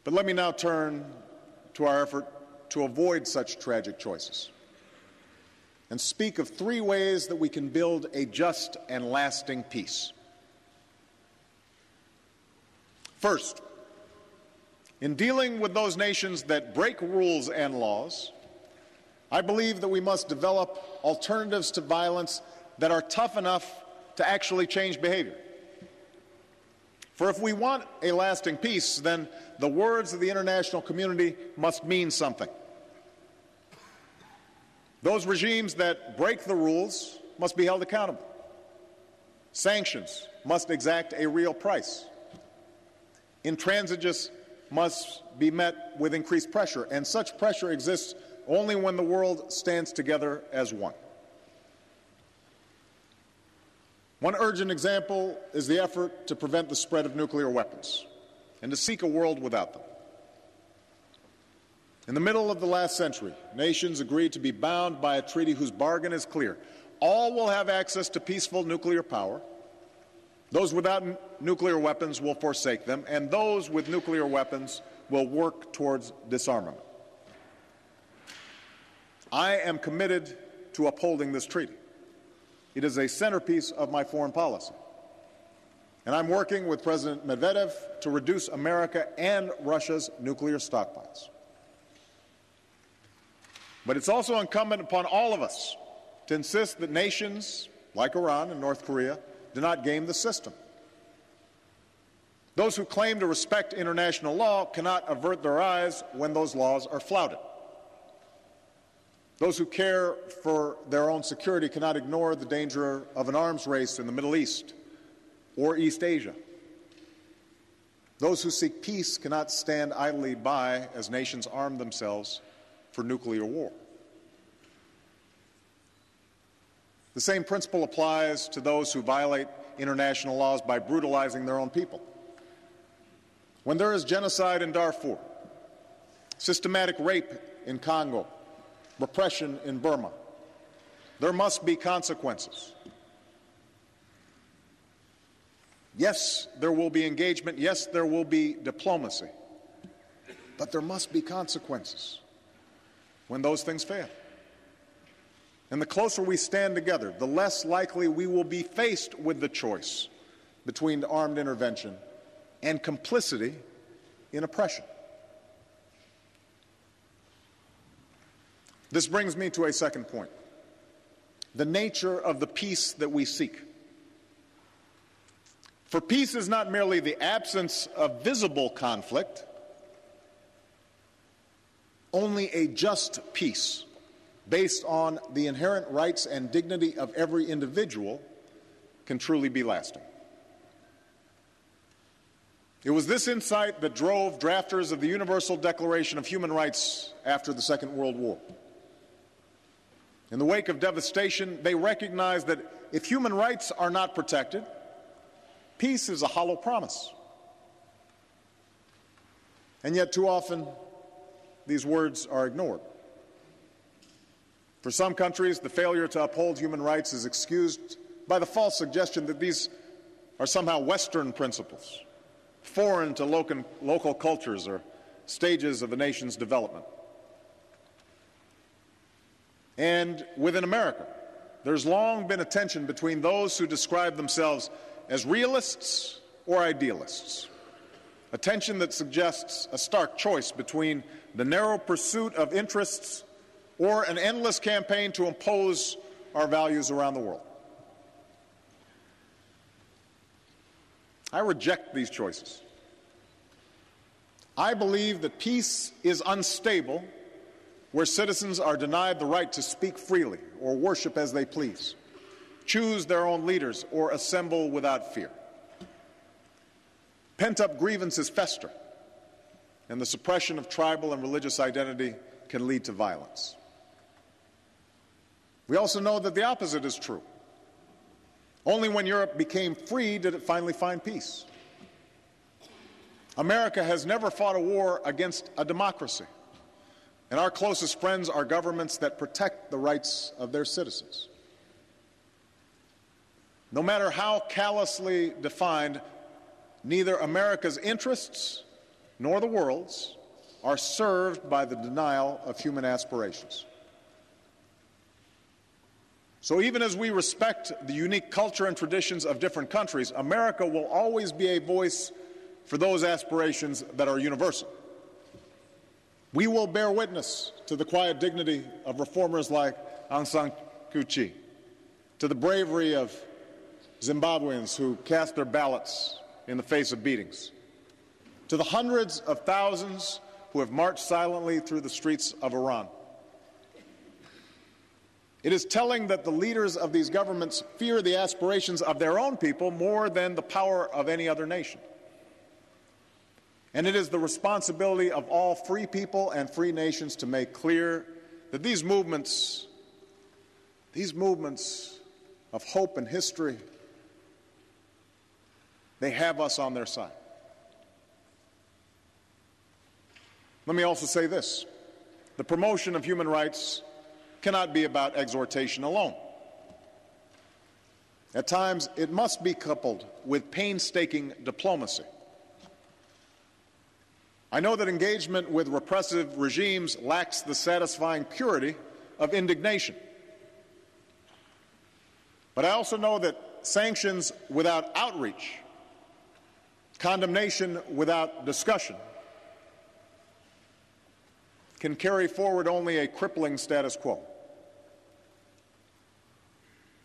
But let me now turn to our effort to avoid such tragic choices and speak of 3 ways that we can build a just and lasting peace. First, in dealing with those nations that break rules and laws, I believe that we must develop alternatives to violence that are tough enough to actually change behavior. For if we want a lasting peace, then the words of the international community must mean something. Those regimes that break the rules must be held accountable. Sanctions must exact a real price. Intransigence must be met with increased pressure, and such pressure exists only when the world stands together as one. One urgent example is the effort to prevent the spread of nuclear weapons and to seek a world without them. In the middle of the last century, nations agreed to be bound by a treaty whose bargain is clear. All will have access to peaceful nuclear power. Those without nuclear weapons will forsake them, and those with nuclear weapons will work towards disarmament. I am committed to upholding this treaty. It is a centerpiece of my foreign policy. And I'm working with President Medvedev to reduce America and Russia's nuclear stockpiles. But it's also incumbent upon all of us to insist that nations like Iran and North Korea do not game the system. Those who claim to respect international law cannot avert their eyes when those laws are flouted. Those who care for their own security cannot ignore the danger of an arms race in the Middle East or East Asia. Those who seek peace cannot stand idly by as nations arm themselves for nuclear war. The same principle applies to those who violate international laws by brutalizing their own people. When there is genocide in Darfur, systematic rape in Congo, repression in Burma, there must be consequences. Yes, there will be engagement. Yes, there will be diplomacy. But there must be consequences when those things fail. And the closer we stand together, the less likely we will be faced with the choice between armed intervention and complicity in oppression. This brings me to a second point: the nature of the peace that we seek. For peace is not merely the absence of visible conflict. Only a just peace, based on the inherent rights and dignity of every individual, can truly be lasting. It was this insight that drove drafters of the Universal Declaration of Human Rights after the Second World War. In the wake of devastation, they recognized that if human rights are not protected, peace is a hollow promise. And yet, too often, these words are ignored. For some countries, the failure to uphold human rights is excused by the false suggestion that these are somehow Western principles, foreign to local cultures or stages of a nation's development. And within America, there's long been a tension between those who describe themselves as realists or idealists, a tension that suggests a stark choice between the narrow pursuit of interests or an endless campaign to impose our values around the world. I reject these choices. I believe that peace is unstable where citizens are denied the right to speak freely or worship as they please, choose their own leaders, or assemble without fear. Pent-up grievances fester, and the suppression of tribal and religious identity can lead to violence. We also know that the opposite is true. Only when Europe became free did it finally find peace. America has never fought a war against a democracy, and our closest friends are governments that protect the rights of their citizens. No matter how callously defined, neither America's interests nor the world's, are served by the denial of human aspirations. So even as we respect the unique culture and traditions of different countries, America will always be a voice for those aspirations that are universal. We will bear witness to the quiet dignity of reformers like Aung San Suu Kyi, to the bravery of Zimbabweans who cast their ballots in the face of beatings, to the hundreds of thousands who have marched silently through the streets of Iran. It is telling that the leaders of these governments fear the aspirations of their own people more than the power of any other nation. And it is the responsibility of all free people and free nations to make clear that these movements of hope and history, they have us on their side. Let me also say this: the promotion of human rights cannot be about exhortation alone. At times, it must be coupled with painstaking diplomacy. I know that engagement with repressive regimes lacks the satisfying purity of indignation. But I also know that sanctions without outreach, condemnation without discussion, can carry forward only a crippling status quo.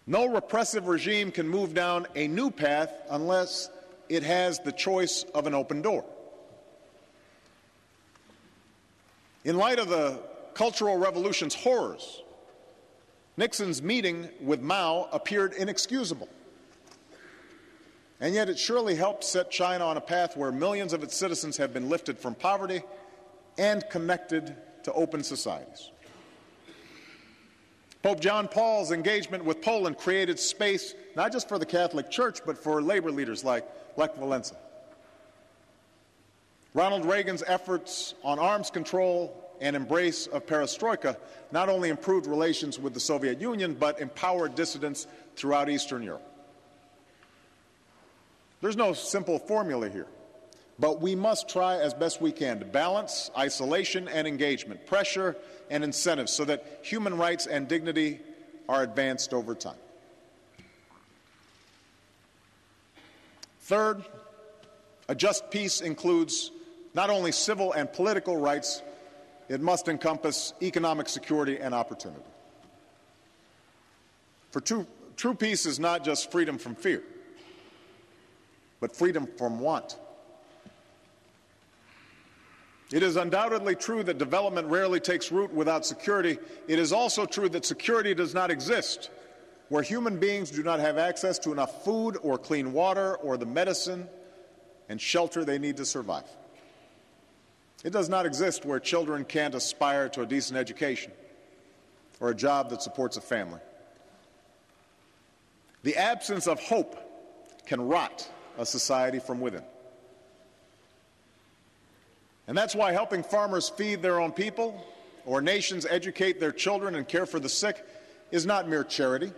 No repressive regime can move down a new path unless it has the choice of an open door. In light of the Cultural Revolution's horrors, Nixon's meeting with Mao appeared inexcusable. And yet it surely helped set China on a path where millions of its citizens have been lifted from poverty and connected to open societies. Pope John Paul's engagement with Poland created space not just for the Catholic Church, but for labor leaders like Lech Walesa. Ronald Reagan's efforts on arms control and embrace of perestroika not only improved relations with the Soviet Union, but empowered dissidents throughout Eastern Europe. There's no simple formula here, but we must try as best we can to balance isolation and engagement, pressure and incentives, so that human rights and dignity are advanced over time. Third, a just peace includes not only civil and political rights, it must encompass economic security and opportunity. For true peace is not just freedom from fear, but freedom from want. It is undoubtedly true that development rarely takes root without security. It is also true that security does not exist where human beings do not have access to enough food or clean water or the medicine and shelter they need to survive. It does not exist where children can't aspire to a decent education or a job that supports a family. The absence of hope can rot a society from within. And that's why helping farmers feed their own people or nations educate their children and care for the sick is not mere charity.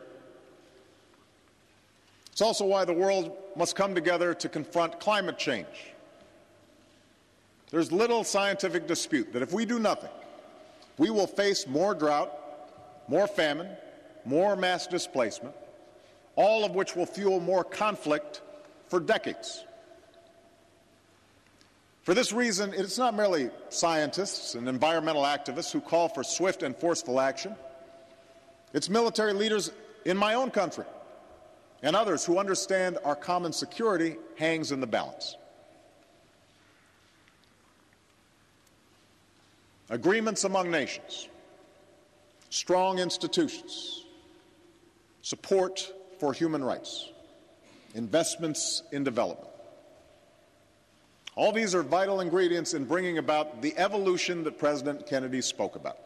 It's also why the world must come together to confront climate change. There's little scientific dispute that if we do nothing, we will face more drought, more famine, more mass displacement, all of which will fuel more conflict for decades. For this reason, it's not merely scientists and environmental activists who call for swift and forceful action. It's military leaders in my own country and others who understand our common security hangs in the balance. Agreements among nations, strong institutions, support for human rights, investments in development. All these are vital ingredients in bringing about the evolution that President Kennedy spoke about.